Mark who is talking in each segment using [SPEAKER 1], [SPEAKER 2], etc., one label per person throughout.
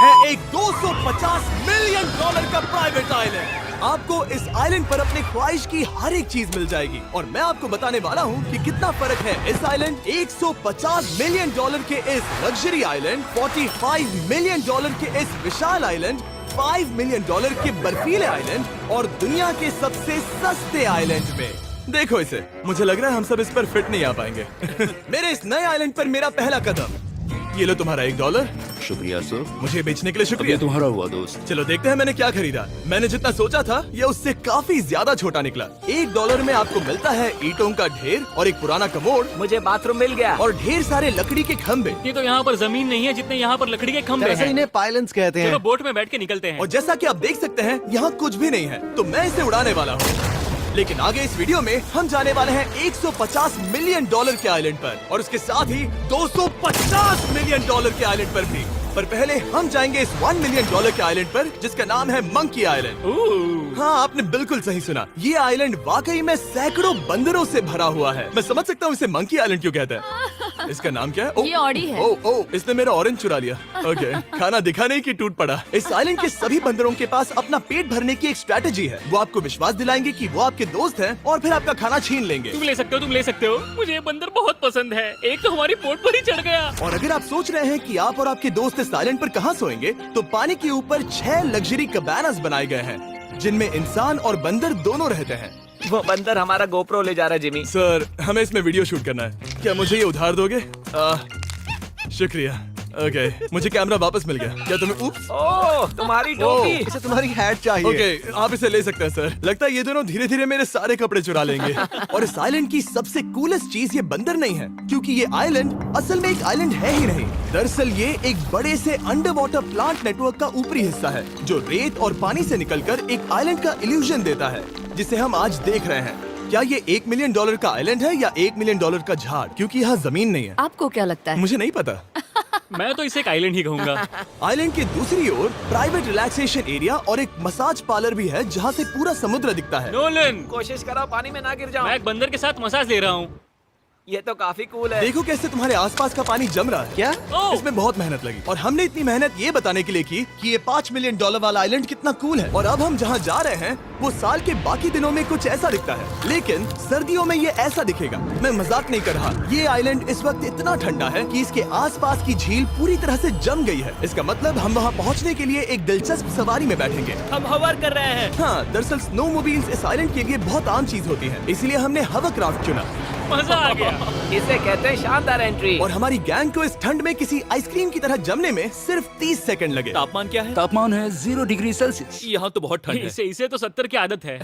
[SPEAKER 1] है एक 250 million dollar का प्राइवेट आइलैंड। आपको इस आइलैंड पर अपने ख्वाहिश की हर एक चीज मिल जाएगी और मैं आपको बताने वाला हूँ कि कितना फर्क है इस आइलैंड 150 मिलियन डॉलर के इस लग्जरी आइलैंड, 45 मिलियन डॉलर के इस विशाल आइलैंड, 5 मिलियन डॉलर के बर्फीले आइलैंड और दुनिया के सबसे सस्ते आइलैंड में। देखो इसे, मुझे लग रहा है हम सब इस पर फिट नहीं आ पाएंगे। मेरे इस नए आइलैंड पर मेरा पहला कदम। ये लो तुम्हारा $1।
[SPEAKER 2] शुक्रिया सर।
[SPEAKER 1] मुझे बेचने के लिए शुक्रिया।
[SPEAKER 2] ये तुम्हारा हुआ दोस्त।
[SPEAKER 1] चलो देखते हैं मैंने क्या खरीदा। मैंने जितना सोचा था ये उससे काफी ज्यादा छोटा निकला। $1 में आपको मिलता है ईंटों का ढेर और एक पुराना कमोड।
[SPEAKER 3] मुझे बाथरूम मिल गया
[SPEAKER 1] और ढेर सारे लकड़ी के खंभे।
[SPEAKER 4] ये तो यहाँ पर जमीन नहीं है जितने यहाँ पर लकड़ी के खंभे
[SPEAKER 5] दरअसल
[SPEAKER 4] हैं।
[SPEAKER 5] इन्हें पाइलन्स कहते हैं।
[SPEAKER 4] चलो बोट में बैठ के निकलते हैं।
[SPEAKER 1] और जैसा कि आप देख सकते हैं यहाँ कुछ भी नहीं है, तो मैं इसे उड़ाने वाला हूँ। लेकिन आगे इस वीडियो में हम जाने वाले हैं 150 मिलियन डॉलर के आइलैंड पर और उसके साथ ही 250 मिलियन डॉलर के आइलैंड पर भी। पर पहले हम जाएंगे इस 1 मिलियन डॉलर के आइलैंड पर जिसका नाम है मंकी आइलैंड। हाँ, आपने बिल्कुल सही सुना। ये आइलैंड वाकई में सैकड़ों बंदरों से भरा हुआ है। मैं समझ सकता हूँ इसे मंकी आइलैंड क्यों कहते हैं। इसका नाम क्या है?
[SPEAKER 6] ये ऑडी है।
[SPEAKER 1] ओ, इसने मेरा ऑरेंज चुरा लिया। ओके, खाना दिखा नहीं कि टूट पड़ा। इस आइलैंड के सभी बंदरों के पास अपना पेट भरने की एक स्ट्रैटेजी है। वो आपको विश्वास दिलाएंगे कि वो आपके दोस्त हैं और फिर आपका खाना छीन लेंगे।
[SPEAKER 4] तुम ले सकते हो, तुम ले सकते हो। मुझे ये बंदर बहुत पसंद है। एक तो हमारी बोट पर ही चढ़ गया।
[SPEAKER 1] और अगर आप सोच रहे हैं कि आप और आपके दोस्त इस आइलैंड पर कहाँ सोएंगे, तो पानी के ऊपर 6 लग्जरी कबानास बनाए गए हैं जिनमें इंसान और बंदर दोनों रहते हैं।
[SPEAKER 3] वो बंदर हमारा गोप्रो ले जा रहा है जिमी।
[SPEAKER 1] सर, हमें इसमें वीडियो शूट करना है। क्या मुझे ये उधार दोगे? शुक्रिया। ओके, मुझे कैमरा वापस मिल गया। क्या तुम्हें उप्स?
[SPEAKER 3] ओह, तुम्हारी टोपी।
[SPEAKER 5] इसे तुम्हारी हैट चाहिए।
[SPEAKER 1] ओके, आप इसे ले सकते हैं सर। लगता है ये दोनों धीरे धीरे मेरे सारे कपड़े चुरा लेंगे। और इस आइलैंड की सबसे कूलेस्ट चीज ये बंदर नहीं है, क्योंकि ये आइलैंड असल में एक आइलैंड है ही नहीं। दरअसल ये एक बड़े से अंडर वाटर प्लांट नेटवर्क का ऊपरी हिस्सा है जो रेत और पानी से निकलकर एक आइलैंड का इल्यूजन देता है जिसे हम आज देख रहे हैं। क्या ये $1 मिलियन का आइलैंड है या $1 मिलियन का झाड़? क्योंकि यहाँ जमीन नहीं है।
[SPEAKER 6] आपको क्या लगता है?
[SPEAKER 1] मुझे नहीं पता।
[SPEAKER 4] मैं तो इसे एक आइलैंड ही कहूँगा।
[SPEAKER 1] आइलैंड के दूसरी ओर प्राइवेट रिलैक्सेशन एरिया और एक मसाज पार्लर भी है जहाँ से पूरा समुद्र दिखता है।
[SPEAKER 4] नोलन,
[SPEAKER 3] कोशिश करो पानी में ना गिर जाओ।
[SPEAKER 4] मैं एक बंदर के साथ मसाज ले रहा हूँ।
[SPEAKER 3] ये तो काफी कूल है।
[SPEAKER 1] देखो कैसे तुम्हारे आसपास का पानी जम रहा है।
[SPEAKER 5] क्या?
[SPEAKER 1] इसमें बहुत मेहनत लगी और हमने इतनी मेहनत ये बताने के लिए की कि ये $5 मिलियन वाला आइलैंड कितना कूल है। और अब हम जहाँ जा रहे हैं वो साल के बाकी दिनों में कुछ ऐसा दिखता है, लेकिन सर्दियों में ये ऐसा दिखेगा। मैं मजाक नहीं कर रहा। ये आइलैंड इस वक्त इतना ठंडा है कि इसके आसपास की झील पूरी तरह से जम गई है। इसका मतलब हम वहाँ पहुँचने के लिए एक दिलचस्प सवारी में बैठेंगे।
[SPEAKER 3] हम हवर कर रहे हैं।
[SPEAKER 1] हाँ, दरअसल स्नोमोबाइल्स इस आइलैंड के लिए बहुत आम चीज होती है, इसलिए हमने हवरक्राफ्ट चुना।
[SPEAKER 4] मजा आ गया।
[SPEAKER 3] इसे कहते हैं शानदार एंट्री।
[SPEAKER 1] और हमारी गैंग को इस ठंड में किसी आइसक्रीम की तरह जमने में सिर्फ 30 सेकंड लगे।
[SPEAKER 4] तापमान क्या है?
[SPEAKER 2] तापमान है 0 डिग्री सेल्सियस।
[SPEAKER 4] यहाँ तो बहुत ठंड है। इसे तो 70 की आदत है।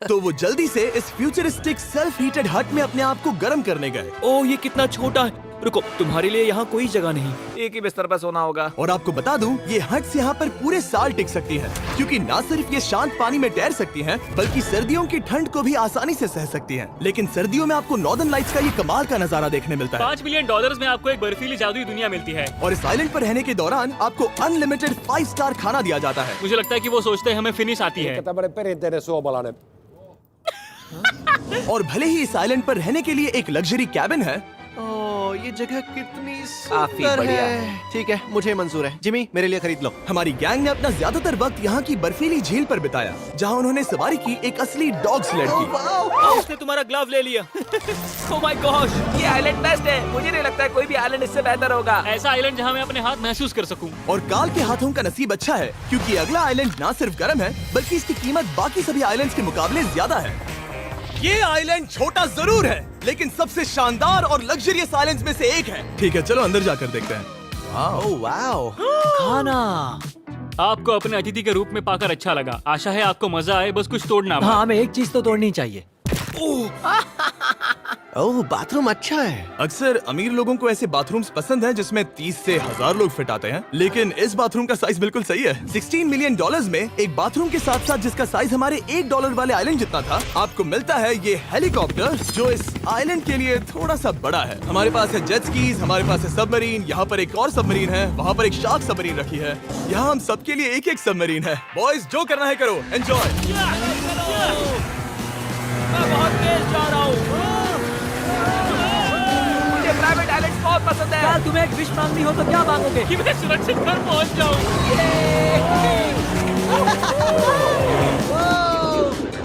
[SPEAKER 1] तो वो जल्दी से इस फ्यूचरिस्टिक सेल्फ हीटेड हट में अपने आप को गर्म करने गए।
[SPEAKER 3] ओह, ये कितना छोटा है। रुको, तुम्हारे लिए यहाँ कोई जगह नहीं। एक ही बिस्तर पर सोना होगा।
[SPEAKER 1] और आपको बता दूं, ये हट्स यहाँ पर पूरे साल टिक सकती हैं, क्योंकि न सिर्फ ये शांत पानी में तैर सकती हैं, बल्कि सर्दियों की ठंड को भी आसानी से सह सकती हैं। लेकिन सर्दियों में आपको नॉर्दर्न लाइट्स का ये कमाल का नजारा देखने मिलता है।
[SPEAKER 4] $5 मिलियन में आपको एक बर्फीली जादुई दुनिया मिलती है।
[SPEAKER 1] और इस आइलैंड पर रहने के दौरान आपको अनलिमिटेड 5 स्टार खाना दिया जाता है।
[SPEAKER 4] मुझे लगता है कि वो सोचते हैं हमें फिनिश आती है।
[SPEAKER 7] tämmöinen perinteinen suomalainen.
[SPEAKER 1] और भले ही इस आइलैंड पर रहने के लिए एक लग्जरी कैबिन है,
[SPEAKER 5] ओह, ये जगह कितनी
[SPEAKER 3] काफी
[SPEAKER 5] सुंदर
[SPEAKER 3] बढ़िया
[SPEAKER 5] है। ठीक है, मुझे मंजूर है। जिमी, मेरे लिए खरीद लो।
[SPEAKER 1] हमारी गैंग ने अपना ज्यादातर वक्त यहाँ की बर्फीली झील पर बिताया, जहाँ उन्होंने सवारी की एक असली डॉग स्लेड की।
[SPEAKER 3] उसने तुम्हारा ग्लव ले लिया। ओह माय गॉश, ये आइलैंड बेस्ट है। मुझे नहीं लगता है कोई भी आइलैंड इससे बेहतर होगा।
[SPEAKER 4] ऐसा आइलैंड जहाँ मैं अपने हाथ महसूस कर सकूं।
[SPEAKER 1] और काल के हाथों का नसीब अच्छा है, क्योंकि अगला आइलैंड न सिर्फ गर्म है, बल्कि इसकी कीमत बाकी सभी आइलैंड्स के मुकाबले ज्यादा है। ये आइलैंड छोटा जरूर है, लेकिन सबसे शानदार और लग्जरियस आइलैंड्स में से एक है। ठीक है, चलो अंदर जाकर देखते हैं।
[SPEAKER 5] ओह वाओ,
[SPEAKER 3] खाना।
[SPEAKER 4] आपको अपने अतिथि के रूप में पाकर अच्छा लगा। आशा है आपको मजा आए, बस कुछ तोड़ना मत।
[SPEAKER 3] हाँ, हमें एक चीज तो तोड़नी चाहिए।
[SPEAKER 5] ओह, बाथरूम अच्छा है।
[SPEAKER 1] अक्सर अमीर लोगों को ऐसे बाथरूम्स पसंद हैं जिसमें 30 से 1000 लोग फिट आते हैं, लेकिन इस बाथरूम का साइज बिल्कुल सही है। $16 मिलियन में एक बाथरूम के साथ साथ जिसका साइज हमारे $1 वाले आइलैंड जितना था, आपको मिलता है ये हेलीकॉप्टर, जो इस आइलैंड के लिए थोड़ा सा बड़ा है। हमारे पास है जेट स्कीज, हमारे पास है सबमरीन, यहाँ पर एक और सबमरीन है, वहाँ पर एक शार्क सबमरीन रखी है। यहाँ हम सबके लिए एक एक सबमरीन है। बॉयज, जो करना है करो, एंजॉय।
[SPEAKER 3] मैं बहुत तेज जा रहा हूँ। मुझे प्राइवेट आइलैंड बहुत पसंद है।
[SPEAKER 6] यार तुम्हें एक विश मांगनी हो तो क्या मांगोगे?
[SPEAKER 4] कि मैं सुरक्षित घर पहुंच जाऊं।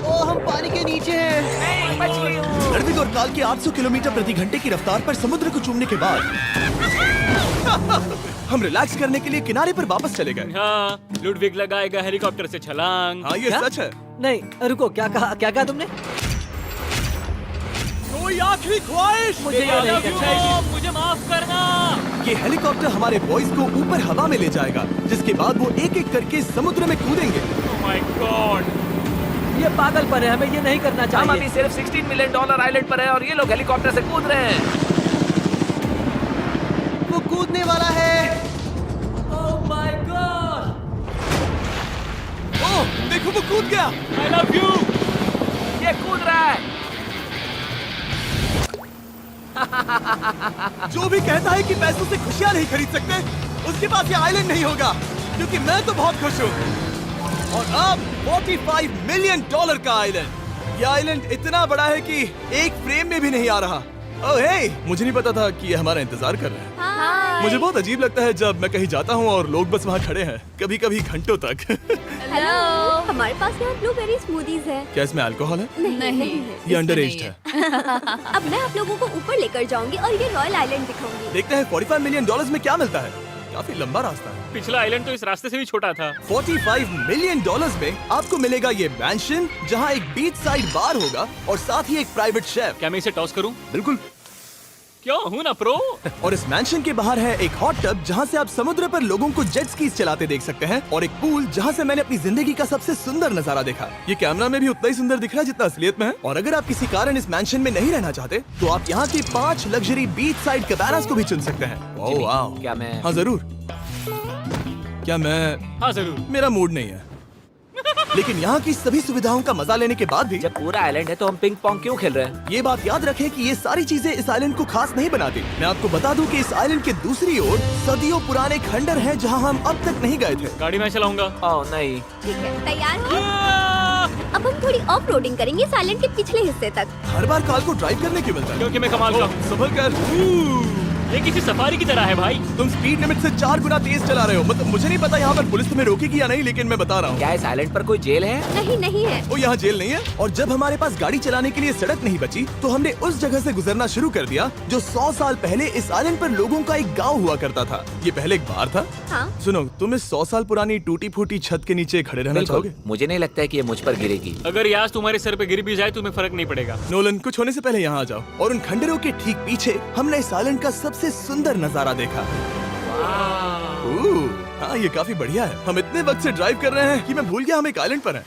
[SPEAKER 5] ओ हम पानी के नीचे हैं।
[SPEAKER 3] नहीं, बच गई हूँ।
[SPEAKER 1] नर्विक और काल के 800 किलोमीटर प्रति घंटे की रफ्तार पर समुद्र को चूमने के बाद हम रिलैक्स करने के लिए किनारे पर वापस चले गए।
[SPEAKER 4] हाँ, लुडविग लगाएगा हेलीकॉप्टर से छलांग।
[SPEAKER 1] हाँ ये
[SPEAKER 6] क्या?
[SPEAKER 1] सच है।
[SPEAKER 6] नहीं रुको, क्या कहा तुमने?
[SPEAKER 1] कोई आखिरी ख्वाहिश?
[SPEAKER 6] मुझे ये नहीं करना चाहिए।
[SPEAKER 4] मुझे माफ करना।
[SPEAKER 1] ये हेलीकॉप्टर हमारे बॉयज को ऊपर हवा में ले जाएगा, जिसके बाद वो एक एक करके समुद्र में कूदेंगे।
[SPEAKER 4] Oh my God!
[SPEAKER 6] ये पागलपन है, हमें ये नहीं करना
[SPEAKER 3] हम
[SPEAKER 6] चाहिए।
[SPEAKER 3] अभी सिर्फ $16 मिलियन आइलैंड पर है और ये लोग हेलीकॉप्टर से कूद रहे हैं।
[SPEAKER 5] वो कूदने वाला है।
[SPEAKER 6] Oh my God!
[SPEAKER 1] ओह देखो वो कूद गया।
[SPEAKER 4] I love you.
[SPEAKER 3] ये कूद रहा है।
[SPEAKER 1] जो भी कहता है कि पैसों से खुशियां नहीं खरीद सकते, उसके पास ये आइलैंड नहीं होगा, क्योंकि मैं तो बहुत खुश हूँ। और अब $45 मिलियन का आइलैंड। ये आइलैंड इतना बड़ा है कि एक फ्रेम में भी नहीं आ रहा। ओह हे, मुझे नहीं पता था कि ये हमारा इंतजार कर रहे हैं। मुझे बहुत अजीब लगता है जब मैं कहीं जाता हूँ और लोग बस वहाँ खड़े हैं, कभी कभी घंटों तक।
[SPEAKER 7] हेलो, हमारे पास यहाँ ब्लूबेरी स्मूदीज है।
[SPEAKER 1] क्या इसमें अल्कोहल है?
[SPEAKER 7] नहीं,
[SPEAKER 1] ये अंडरएज है।
[SPEAKER 7] अब मैं आप लोगों को ऊपर लेकर जाऊंगी और ये रॉयल आइलैंड दिखाऊंगी।
[SPEAKER 1] देखते हैं $45 मिलियन में क्या मिलता है। काफी लंबा रास्ता है।
[SPEAKER 4] पिछला आइलैंड तो इस रास्ते से भी छोटा था।
[SPEAKER 1] $45 मिलियन में आपको मिलेगा ये मैंशन, जहाँ एक बीच साइड बार होगा और साथ ही एक प्राइवेट शेफ।
[SPEAKER 4] क्या मैं इसे टॉस करूं?
[SPEAKER 1] बिल्कुल।
[SPEAKER 4] क्यों हूं ना प्रो।
[SPEAKER 1] और इस मैंशन के बाहर है एक हॉट टब, जहाँ से आप समुद्र पर लोगों को जेट स्कीज चलाते देख सकते हैं, और एक पूल जहाँ से मैंने अपनी जिंदगी का सबसे सुंदर नजारा देखा। ये कैमरा में भी उतना ही सुंदर दिख रहा है जितना असलियत में है। और अगर आप किसी कारण इस मैंशन में नहीं रहना चाहते, तो आप यहाँ की 5 लग्जरी बीच साइड कैबानास को भी चुन सकते हैं। ओह वाह।
[SPEAKER 3] क्या मैं
[SPEAKER 1] हाँ जरूर। क्या मैं?
[SPEAKER 4] हाँ जरूर।
[SPEAKER 1] मेरा मूड नहीं है। लेकिन यहाँ की सभी सुविधाओं का मजा लेने के बाद भी
[SPEAKER 3] जब पूरा आइलैंड है तो हम पिंग पोंग क्यों खेल रहे हैं?
[SPEAKER 1] ये बात याद रखें कि ये सारी चीजें इस आइलैंड को खास नहीं बनाती। मैं आपको बता दूं कि इस आइलैंड के दूसरी ओर सदियों पुराने खंडर हैं, जहां हम अब तक नहीं गए थे।
[SPEAKER 4] गाड़ी मैं चलाऊंगा।
[SPEAKER 3] ओह नहीं।
[SPEAKER 7] ठीक है, तैयार हो? अब हम थोड़ी ऑफ रोडिंग करेंगे इस आइलैंड के पिछले हिस्से तक।
[SPEAKER 1] हर बार कार को ड्राइव करने क्यों मिलता है?
[SPEAKER 4] क्योंकि मैं कमाल का
[SPEAKER 1] ओह,
[SPEAKER 4] हूं।
[SPEAKER 1] संभल कर।
[SPEAKER 4] ये किसी सफारी की तरह है भाई।
[SPEAKER 1] तुम स्पीड लिमिट से 4 गुना तेज चला रहे हो। मतलब मुझे नहीं पता यहाँ पर पुलिस तुम्हें रोकेगी या नहीं, लेकिन मैं बता रहा हूँ।
[SPEAKER 3] क्या इस आइलैंड पर कोई जेल है?
[SPEAKER 7] नहीं, नहीं है।
[SPEAKER 1] वो यहाँ जेल नहीं है। और जब हमारे पास गाड़ी चलाने के लिए सड़क नहीं बची, तो हमने उस जगह से गुजरना शुरू कर दिया जो 100 साल पहले इस आइलैंड पर लोगों का एक गांव हुआ करता था। ये पहले एक बार था।
[SPEAKER 7] हाँ।
[SPEAKER 1] सुनो, तुम इस 100 साल पुरानी टूटी फूटी छत के नीचे खड़े रहना
[SPEAKER 3] बिल्कुल।
[SPEAKER 1] चाहोगे?
[SPEAKER 3] मुझे नहीं लगता है कि ये मुझ पर गिरेगी।
[SPEAKER 4] अगर ये आज तुम्हारे सर पे गिर भी जाए तुम्हें फर्क नहीं पड़ेगा।
[SPEAKER 1] नोलन, कुछ होने से पहले यहाँ आ जाओ। और उन खंडरों के ठीक पीछे हमने इस आइलैंड का सबसे सुंदर नजारा देखा। हाँ, ये काफी बढ़िया है। हम इतने वक्त से ड्राइव कर रहे हैं कि मैं भूल गया हम एक आइलैंड पर हैं।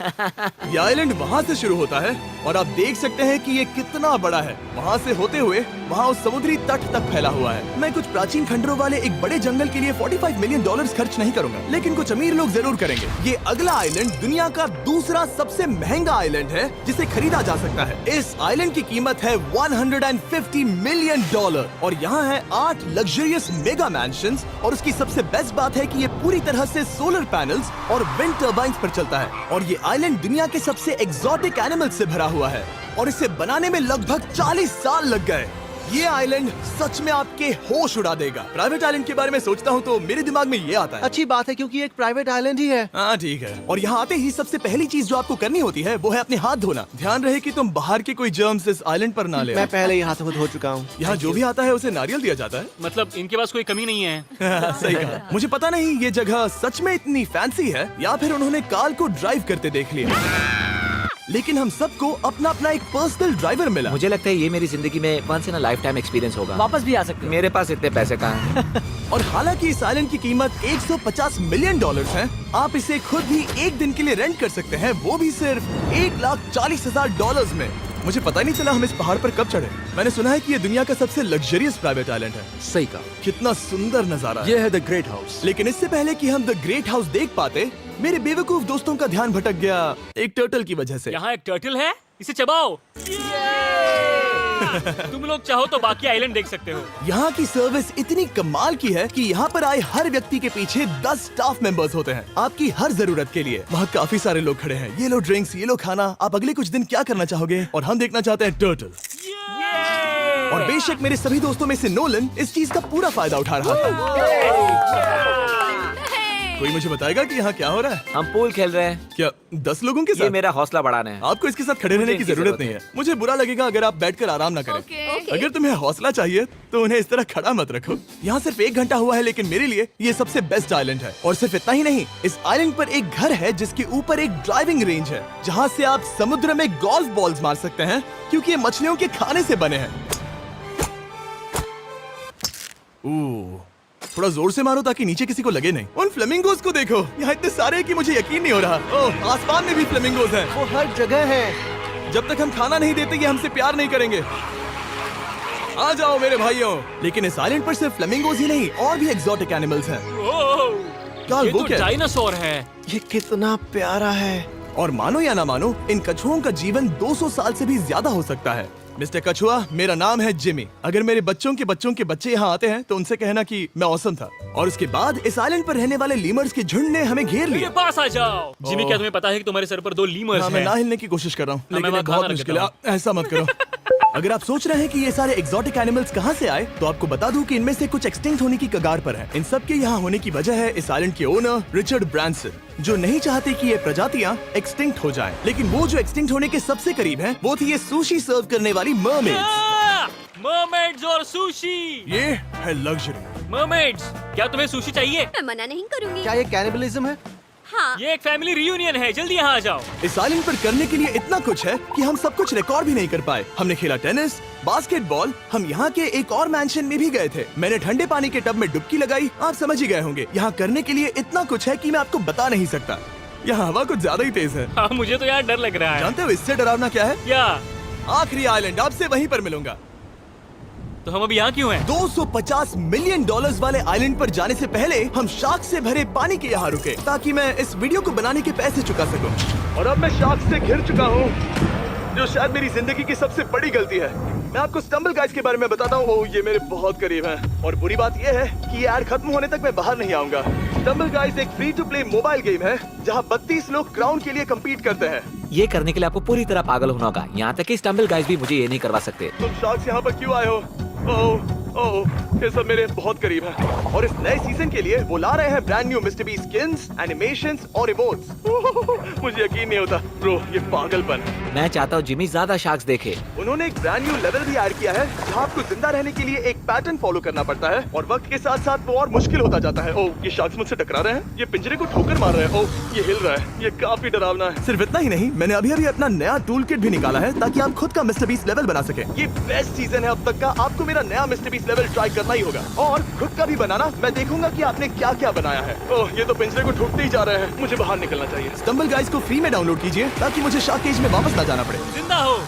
[SPEAKER 1] ये आइलैंड वहाँ से शुरू होता है और आप देख सकते हैं कि ये कितना बड़ा है। वहाँ से होते हुए वहाँ उस समुद्री तट तक फैला हुआ है। मैं कुछ प्राचीन खंडरों वाले एक बड़े जंगल के लिए $45 मिलियन खर्च नहीं करूंगा, लेकिन कुछ अमीर लोग जरूर करेंगे। ये अगला आइलैंड दुनिया का दूसरा सबसे महंगा आइलैंड है जिसे खरीदा जा सकता है। इस आइलैंड की कीमत है $150 मिलियन और यहाँ है 8 लग्जरियस मेगा मैंशंस। और उसकी सबसे बेस्ट बात है कि ये पूरी तरह से सोलर पैनल्स और विंड टर्बाइन्स पर चलता है। और ये आइलैंड दुनिया के सबसे एक्सोटिक एनिमल्स से भरा हुआ है और इसे बनाने में लगभग 40 साल लग गए। ये आइलैंड सच में आपके होश उड़ा देगा। प्राइवेट आइलैंड के बारे में सोचता हूँ तो मेरे दिमाग में ये आता है।
[SPEAKER 5] अच्छी बात है, क्योंकि एक प्राइवेट आइलैंड ही है।
[SPEAKER 1] हाँ ठीक है। और यहाँ आते ही सबसे पहली चीज जो आपको करनी होती है वो है अपने हाथ धोना। ध्यान रहे कि तुम बाहर के कोई जर्म्स इस आइलैंड पर ना ले।
[SPEAKER 5] मैं पहले ही हाथ धो चुका हूँ।
[SPEAKER 1] यहाँ जो भी आता है उसे नारियल दिया जाता है।
[SPEAKER 4] मतलब इनके पास कोई कमी नहीं है।
[SPEAKER 1] सही कहा। मुझे पता नहीं ये जगह सच में इतनी फैंसी है या फिर उन्होंने कार को ड्राइव करते देख लिया, लेकिन हम सबको अपना अपना एक पर्सनल ड्राइवर मिला।
[SPEAKER 3] मुझे लगता है ये मेरी जिंदगी में once in a lifetime experience होगा।
[SPEAKER 6] वापस भी आ सकते हो।
[SPEAKER 3] मेरे पास इतने पैसे कहाँ हैं?
[SPEAKER 1] और हालांकि इस आइलैंड की कीमत $150 मिलियन है, आप इसे खुद भी एक दिन के लिए रेंट कर सकते हैं, वो भी सिर्फ $1,40,000 में। मुझे पता ही नहीं चला हम इस पहाड़ पर कब चढ़े। मैंने सुना है कि ये दुनिया का सबसे लग्जरियस प्राइवेट आइलैंड है।
[SPEAKER 5] सही कहा।
[SPEAKER 1] कितना सुंदर नजारा है।
[SPEAKER 5] ये है द ग्रेट हाउस।
[SPEAKER 1] लेकिन इससे पहले कि हम द ग्रेट हाउस देख पाते, मेरे बेवकूफ दोस्तों का ध्यान भटक गया एक टर्टल की वजह से।
[SPEAKER 4] यहाँ एक टर्टल है, इसे चबाओ। तुम लोग चाहो तो बाकी आइलैंड देख सकते हो।
[SPEAKER 1] यहाँ की सर्विस इतनी कमाल की है कि यहाँ पर आए हर व्यक्ति के पीछे 10 स्टाफ मेंबर्स होते हैं आपकी हर जरूरत के लिए। वहाँ काफी सारे लोग खड़े हैं। ये लो ड्रिंक्स, ये लो खाना। आप अगले कुछ दिन क्या करना चाहोगे? और हम देखना चाहते हैं टर्टल। और बेशक मेरे सभी दोस्तों में से नोलन इस चीज का पूरा फायदा उठा रहा था। कोई मुझे बताएगा कि यहाँ क्या हो रहा है?
[SPEAKER 3] हम पूल खेल रहे हैं।
[SPEAKER 1] क्या 10 लोगों के
[SPEAKER 3] ये
[SPEAKER 1] साथ?
[SPEAKER 3] मेरा हौसला बढ़ाना है।
[SPEAKER 1] आपको इसके साथ खड़े रहने की
[SPEAKER 3] इसकी
[SPEAKER 1] जरूरत नहीं है। मुझे बुरा लगेगा अगर आप बैठकर आराम ना करें।
[SPEAKER 7] ओके।
[SPEAKER 1] अगर तुम्हें हौसला चाहिए तो उन्हें इस तरह खड़ा मत रखो। यहाँ सिर्फ 1 घंटा हुआ है, लेकिन मेरे लिए ये सबसे बेस्ट आइलैंड है। और सिर्फ इतना ही नहीं, इस आइलैंड पर एक घर है जिसके ऊपर एक ड्राइविंग रेंज है, जहाँ से आप समुद्र में गोल्फ बॉल्स मार सकते हैं, क्योंकि ये मछलियों के खाने से बने हैं। थोड़ा जोर से मारो ताकि नीचे किसी को लगे नहीं। उन फ्लेमिंगोज को देखो, यहाँ इतने सारे हैं कि मुझे यकीन नहीं हो रहा। ओह, आसमान में भी फ्लेमिंगोज हैं।
[SPEAKER 5] वो हर जगह है।
[SPEAKER 1] जब तक हम खाना नहीं देते ये हमसे प्यार नहीं करेंगे। आ जाओ मेरे भाइयों। लेकिन इस आइलैंड पर सिर्फ फ्लेमिंगोज ही नहीं, और भी एक्सोटिक एनिमल्स हैं। क्या
[SPEAKER 4] ये
[SPEAKER 1] वो
[SPEAKER 4] तो
[SPEAKER 1] क्या है?
[SPEAKER 4] डायनासोर है।
[SPEAKER 5] ये कितना प्यारा है।
[SPEAKER 1] और मानो या ना मानो, इन कछुओं का जीवन 200 साल से भी ज्यादा हो सकता है। मिस्टर कछुआ, मेरा नाम है जिमी। अगर मेरे बच्चों के बच्चे यहाँ आते हैं तो उनसे कहना कि मैं औसम था। और उसके बाद इस आइलैंड पर रहने वाले लीमर्स के झुंड ने हमें घेर
[SPEAKER 4] मेरे
[SPEAKER 1] लिया।
[SPEAKER 4] पास आ जाओ। जिमी, क्या तुम्हें पता है कि तुम्हारे सर पर 2 लीमर्स
[SPEAKER 1] हाँ, मैं
[SPEAKER 4] हैं?
[SPEAKER 1] ना हिलने की कोशिश कर रहा हूँ,
[SPEAKER 4] मैं
[SPEAKER 1] लेकिन
[SPEAKER 4] वहाँ
[SPEAKER 1] ये बहुत
[SPEAKER 4] खाना
[SPEAKER 1] मुश्किल है।
[SPEAKER 4] रखता
[SPEAKER 1] ऐसा मत करो। अगर आप सोच रहे हैं कि ये सारे एक्सोटिक एनिमल्स कहाँ से आए, तो आपको बता दूं कि इनमें से कुछ एक्सटिंक्ट होने की कगार पर हैं। इन सब के यहाँ होने की वजह है इस आइलैंड के ओनर रिचर्ड ब्रांसन, जो नहीं चाहते कि ये प्रजातियां एक्सटिंक्ट हो जाएं। लेकिन वो जो एक्सटिंक्ट होने के सबसे करीब हैं, वो थी ये सुशी सर्व करने वाली मरमेड्स।
[SPEAKER 4] मरमेड्स और सुशी।
[SPEAKER 1] ये है लग्जरी।
[SPEAKER 4] मरमेड्स, क्या तुम्हें सुशी चाहिए?
[SPEAKER 7] मैं मना नहीं करूंगी।
[SPEAKER 5] क्या ये कैनिबलिज्म है?
[SPEAKER 7] हाँ।
[SPEAKER 4] ये एक फैमिली रियूनियन है, जल्दी यहाँ आ जाओ।
[SPEAKER 1] इस आइलैंड पर करने के लिए इतना कुछ है कि हम सब कुछ रिकॉर्ड भी नहीं कर पाए। हमने खेला टेनिस, बास्केटबॉल, हम यहाँ के एक और मैंशन में भी गए थे। मैंने ठंडे पानी के टब में डुबकी लगाई। आप समझ ही गए होंगे, यहाँ करने के लिए इतना कुछ है कि मैं आपको बता नहीं सकता। यहाँ हवा कुछ ज्यादा ही तेज है।
[SPEAKER 4] हाँ, मुझे तो यार डर लग रहा है।
[SPEAKER 1] जानते हो इससे डरावना क्या है?
[SPEAKER 4] क्या?
[SPEAKER 1] आखिरी आइलैंड, आपसे वहीं पर मिलूंगा।
[SPEAKER 4] तो हम अभी यहाँ क्यों हैं?
[SPEAKER 1] 250 मिलियन डॉलर्स वाले आइलैंड पर जाने से पहले हम शार्क से भरे पानी के यहाँ रुके, ताकि मैं इस वीडियो को बनाने के पैसे चुका सकूं। और अब मैं शार्क से घिर चुका हूँ, जो शायद मेरी जिंदगी की सबसे बड़ी गलती है। मैं आपको स्टम्बल गाइस के बारे में बताता हूँ। ओह, ये मेरे बहुत करीब हैं। और बुरी बात यह है कि ये ऐड खत्म होने तक मैं बाहर नहीं आऊंगा। स्टम्बल गाइस एक free to play mobile game है, जहाँ 32 लोग क्राउन के लिए कम्पीट करते हैं।
[SPEAKER 3] ये करने के लिए आपको पूरी तरह पागल होना होगा। यहाँ तक कि स्टम्बल गाइस भी मुझे ये नहीं करवा सकते।
[SPEAKER 1] तुम शार्क्स यहाँ पर क्यों आए हो? ओह, ये सब मेरे बहुत करीब है। और इस नए सीजन के लिए वो ला रहे हैं brand new mister beast skins, animations और इमोट्स। मुझे यकीन नहीं होता ब्रो, ये पागलपन।
[SPEAKER 3] मैं चाहता हूँ जिमी ज्यादा शार्क्स देखे।
[SPEAKER 1] उन्होंने एक ब्रांड न्यू लेवल भी ऐड किया है, जहाँ आपको जिंदा रहने के लिए एक पैटर्न फॉलो करना पड़ता है, और वक्त के साथ साथ वो और मुश्किल होता जाता है। ओह, ये शार्क्स मुझसे टकरा रहे हैं, ये पिंजरे को ठोकर मार रहे हैं। ओह, ये हिल रहा है, ये काफी डरावना है। सिर्फ इतना ही नहीं, मैंने अभी अपना नया टूल किट भी निकाला है, ताकि आप खुद का मिस्टर बीस्ट लेवल बना सके। ये बेस्ट सीजन है अब तक का। आपको मेरा नया मिस्टर बीस्ट लेवल ट्राई करना ही होगा, और खुद का भी बनाना। मैं देखूंगा कि आपने क्या क्या बनाया है। ओह, ये तो पिंजरे को ठोकते ही जा रहे हैं, मुझे बाहर निकलना चाहिए। स्टम्बल गाइस को फ्री में डाउनलोड कीजिए, ताकि मुझे शार्क केज में वापस ना जाना पड़े।
[SPEAKER 4] जिंदा हो।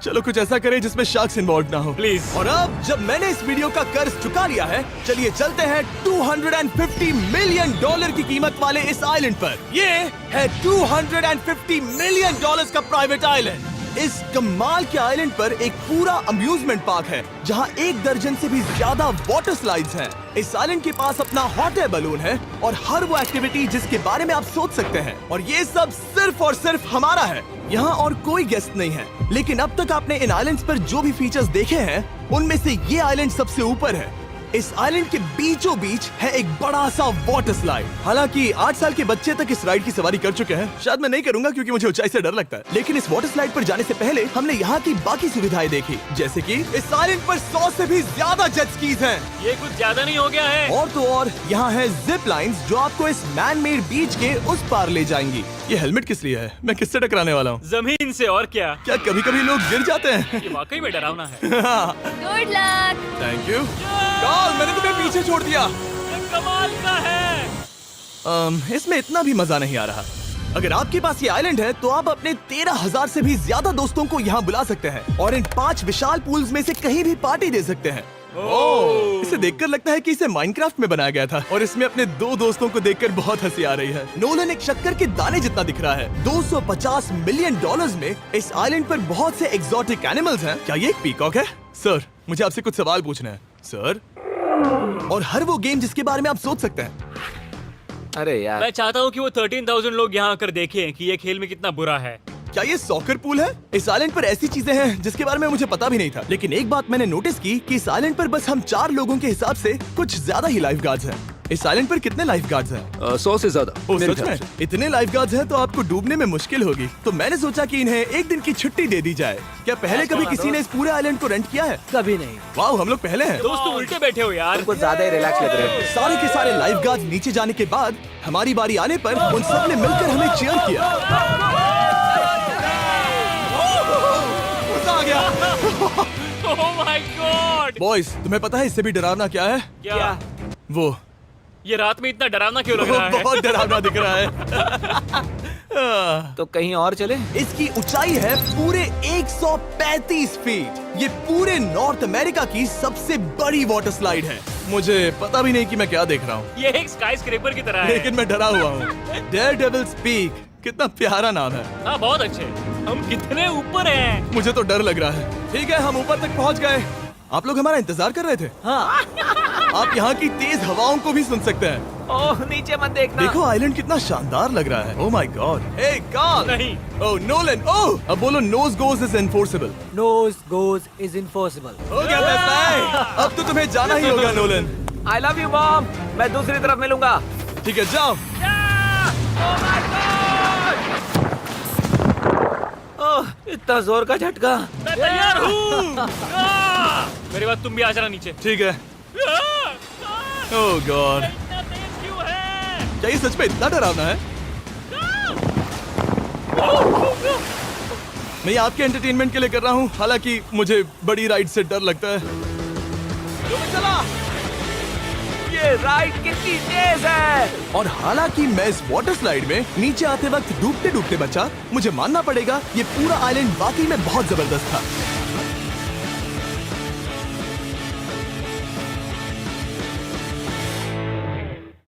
[SPEAKER 1] चलो कुछ ऐसा करें जिसमें शार्क्स इन्वॉल्व ना हो,
[SPEAKER 4] प्लीज।
[SPEAKER 1] और अब जब मैंने इस वीडियो का कर्ज चुका लिया है, चलिए चलते हैं 250 मिलियन डॉलर की कीमत वाले इस आइलैंड पर। ये है 250 मिलियन डॉलर्स का प्राइवेट आइलैंड। इस कमाल के आइलैंड पर एक पूरा अम्यूजमेंट पार्क है, जहां 1 दर्जन से भी ज्यादा वाटर स्लाइड्स हैं। इस आइलैंड के पास अपना हॉट एयर बलून है, और हर वो एक्टिविटी जिसके बारे में आप सोच सकते हैं। और ये सब सिर्फ और सिर्फ हमारा है। यहाँ और कोई गेस्ट नहीं है, लेकिन अब तक आपने इन आइलैंड्स पर जो भी फीचर्स देखे हैं, उनमें से ये आइलैंड सबसे ऊपर है। इस आइलैंड के बीचों बीच है एक बड़ा सा वाटर स्लाइड। हालांकि 8 साल के बच्चे तक इस राइड की सवारी कर चुके हैं। शायद मैं नहीं करूंगा क्योंकि मुझे ऊंचाई से डर लगता है। लेकिन इस वाटर स्लाइड पर जाने से पहले हमने यहाँ की बाकी सुविधाएं देखी, जैसे कि इस आइलैंड पर 100 से भी ज्यादा जेट स्कीज हैं।
[SPEAKER 4] ये कुछ ज्यादा नहीं हो गया है?
[SPEAKER 1] और तो और यहाँ है जिप लाइन्स, जो आपको इस मैन मेड बीच के उस पार ले जाएंगी। ये हेलमेट किस लिए है? मैं किससे टकराने वाला हूँ?
[SPEAKER 4] जमीन से, और क्या?
[SPEAKER 1] क्या कभी कभी लोग गिर जाते हैं?
[SPEAKER 4] ये वाकई में डरावना है।
[SPEAKER 7] Good luck.
[SPEAKER 1] Thank you Karl, मैंने तुम्हें पीछे छोड़ दिया।
[SPEAKER 4] ये कमाल का है।
[SPEAKER 1] इसमें इतना भी मजा नहीं आ रहा। अगर आपके पास ये आइलैंड है, तो आप अपने 13,000 से भी ज्यादा दोस्तों को यहाँ बुला सकते हैं, और इन 5 विशाल पूल्स में से कहीं भी पार्टी दे सकते हैं। ओह, इसे देखकर लगता है कि इसे माइनक्राफ्ट में बनाया गया था, और इसमें अपने 2 दोस्तों को देखकर बहुत हंसी आ रही है। नोलन एक शक्कर के दाने जितना दिख रहा है। 250 मिलियन डॉलर्स में इस आइलैंड पर बहुत से एक्सोटिक एनिमल्स हैं। क्या ये एक पीकॉक है? सर, मुझे आपसे कुछ सवाल पूछना है सर। और हर वो गेम जिसके बारे में आप सोच सकते हैं।
[SPEAKER 3] अरे यार,
[SPEAKER 4] मैं चाहता हूँ कि वो 13,000 लोग यहाँ आकर देखें कि ये खेल में कितना बुरा है।
[SPEAKER 1] क्या ये सॉकर पूल है? इस आइलैंड पर ऐसी चीजें हैं जिसके बारे में मुझे पता भी नहीं था, लेकिन एक बात मैंने नोटिस की कि इस आइलैंड पर बस हम 4 लोगों के हिसाब से कुछ ज्यादा ही लाइफ गार्ड्स हैं। इस आइलैंड पर कितने लाइफ गार्ड्स हैं?
[SPEAKER 2] 100 से ज्यादा
[SPEAKER 1] ओ
[SPEAKER 2] मेरे
[SPEAKER 1] सच
[SPEAKER 2] ख्याल
[SPEAKER 1] में?
[SPEAKER 2] से।
[SPEAKER 1] इतने लाइफ गार्ड्स हैं तो आपको डूबने में मुश्किल होगी। तो मैंने सोचा कि इन्हें एक दिन की छुट्टी दे दी जाए। क्या पहले कभी किसी ने इस पूरे आइलैंड को रेंट किया है?
[SPEAKER 6] कभी नहीं।
[SPEAKER 1] वाह, हम लोग पहले हैं।
[SPEAKER 4] दोस्त तुम उल्टे बैठे हो यार।
[SPEAKER 3] कुछ ज्यादा ही रिलैक्स लग रहे हैं।
[SPEAKER 1] सारे के सारे लाइफ गार्ड्स नीचे जाने के बाद हमारी बारी आने पर उन सब ने मिलकर हमें चीयर किया। मजा आ गया।
[SPEAKER 4] ओह माय गॉड।
[SPEAKER 1] बॉयज, तुम्हें पता है इससे भी डरावना क्या है?
[SPEAKER 4] क्या
[SPEAKER 1] वो
[SPEAKER 4] ये रात में इतना डरावना क्यों लग रहा है?
[SPEAKER 1] बहुत डरावना दिख रहा है।
[SPEAKER 3] तो कहीं और चले?
[SPEAKER 1] इसकी ऊंचाई है पूरे 135 फीट। ये पूरे नॉर्थ अमेरिका की सबसे बड़ी वाटर स्लाइड है। मुझे पता भी नहीं कि मैं क्या देख रहा हूँ,
[SPEAKER 4] ये एक स्काई स्क्रेपर की तरह है।
[SPEAKER 1] लेकिन मैं डरा हुआ हूँ। डेयरडेविल्स पीक, कितना प्यारा नाम है।
[SPEAKER 4] हाँ बहुत अच्छे। हम कितने ऊपर हैं।
[SPEAKER 1] मुझे तो डर लग रहा है। ठीक है, हम ऊपर तक पहुँच गए। आप लोग हमारा इंतजार कर रहे थे।
[SPEAKER 6] हाँ।
[SPEAKER 1] आप यहाँ की तेज हवाओं को भी सुन सकते हैं।
[SPEAKER 3] ओह नीचे मत देखना।
[SPEAKER 1] देखो आइलैंड कितना शानदार लग रहा है। Oh my God. Hey Karl.
[SPEAKER 4] नहीं।
[SPEAKER 1] Oh Nolan. ओह, अब बोलो nose goes is enforceable.
[SPEAKER 6] Nose goes is impossible.
[SPEAKER 1] हो गया फैसला। अब तो तुम्हें जाना ही होगा Nolan.
[SPEAKER 3] I love you mom. मैं दूसरी तरफ मिलूंगा।
[SPEAKER 1] ठीक है, जाओ।
[SPEAKER 3] ओह इतना जोर का झटका।
[SPEAKER 4] मैं तैयार हूँ। मेरे बाद तुम भी आ जाना नीचे।
[SPEAKER 1] ठीक है। ओह गॉड,
[SPEAKER 4] इतना तेज क्यों है?
[SPEAKER 1] क्या ये सच में इतना डरावना है? मैं ये आपके एंटरटेनमेंट के लिए कर रहा हूँ, हालांकि मुझे बड़ी राइड से डर लगता है। चला।
[SPEAKER 3] ये राइड कितनी तेज है।
[SPEAKER 1] और हालांकि मैं इस वाटर स्लाइड में नीचे आते वक्त डूबते डूबते बचा, मुझे मानना पड़ेगा ये पूरा आइलैंड वाकई में बहुत जबरदस्त था।